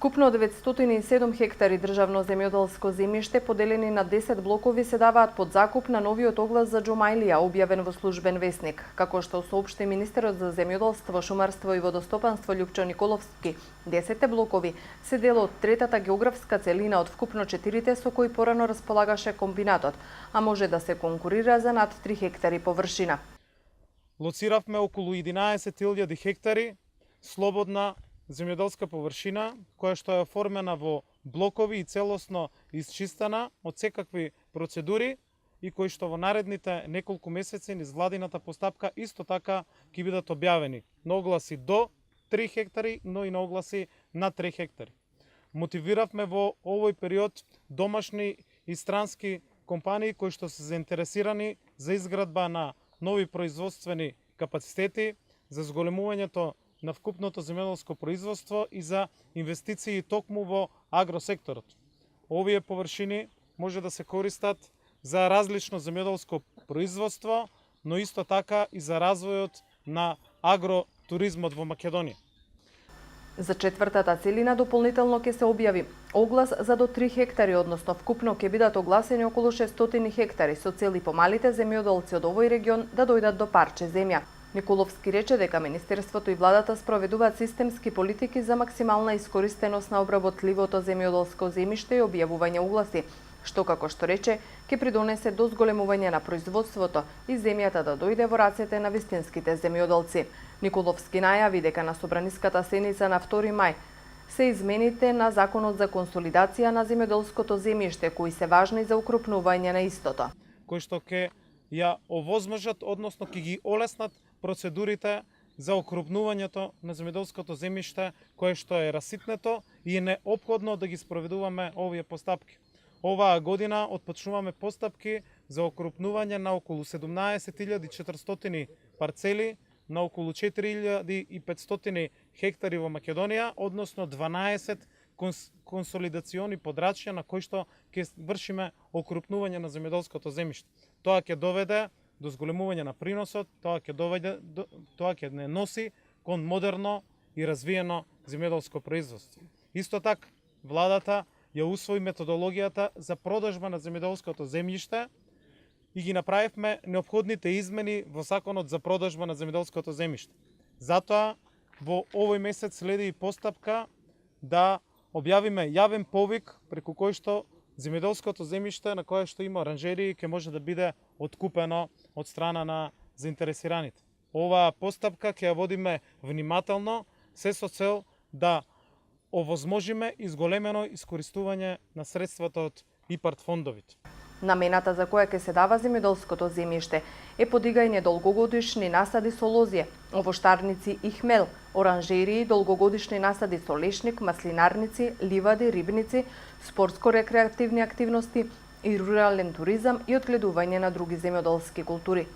Вкупно 907 хектари државно земјоделско земјиште поделени на 10 блокови се даваат под закуп на новиот оглас за Џомаилија, објавен во службен весник. Како што соопшти министерот за земјоделство, шумарство и водостопанство Љупчо Николовски, 10 блокови се дел од третата географска целина од вкупно 4 со кои порано располагаше комбинатот, а може да се конкурира за над 3 хектари површина. Лоциравме околу 11.000 хектари слободна земјоделска површина, која што е оформена во блокови и целосно исчистена од секакви процедури и кои што во наредните неколку месеци низ владината постапка исто така ќе бидат објавени на огласи до 3 хектари, но и на огласи на 3 хектари. Мотивиравме во овој период домашни и странски компании кои што се заинтересирани за изградба на нови производствени капацитети, за зголемувањето на вкупното земјоделско производство и за инвестиции токму во агросекторот. Овие површини може да се користат за различно земјоделско производство, но исто така и за развојот на агротуризмот во Македонија. За четвртата целина дополнително ќе се објави оглас за до 3 хектари, односно вкупно ќе бидат огласени околу 600 хектари со цел и помалите земјоделци од овој регион да дојдат до парче земја. Николовски рече дека Министерството и владата спроведуваат системски политики за максимална искористеност на обработливото земјоделско земјиште и објавување огласи, што како што рече ќе придонесе до зголемување на производството и земјата да дојде во рацете на вистинските земјоделци. Николовски најави дека на собраниската седница на 2 мај се измените на Законот за консолидација на земјоделското земјиште, кои се важни за укрупнување на истото. Кои што ќе ја овозможат, односно ќе ги олеснат процедурите за окрупнувањето на земјоделското земјиште кое што е раситнето и е неопходно да ги спроведуваме овие постапки. Оваа година отпочнуваме постапки за окрупнување на околу 17.400 парцели на околу 4.500 хектари во Македонија, односно 12 консолидациони подрачја на кои што ќе вршиме окрупнување на земјоделското земјиште. Тоа ќе доведе до зголемување на приносот, тоа ќе не носи кон модерно и развиено земјоделско производство. Исто така, владата ја усвои методологијата за продажба на земјоделското земјиште и ги направивме неопходните измени во Законот за продажба на земјоделското земјиште. Затоа, во овој месец следи и постапка да објавиме јавен повик преку кој што земјоделското земјиште на кое што има оранжерии ќе може да биде откупено од страна на заинтересираните. Оваа постапка ќе ја водиме внимателно, се со цел да овозможиме изголемено искористување на средствата од ИПАРД фондовите. Намената за која ќе се дава земјоделското земјиште е подигање долгогодишни насади со лозје, овоштарници и хмел, оранжерии, долгогодишни насади со лешник, маслинарници, ливади, рибници, спортско-рекреативни активности и рурален туризам и одгледување на други земјоделски култури.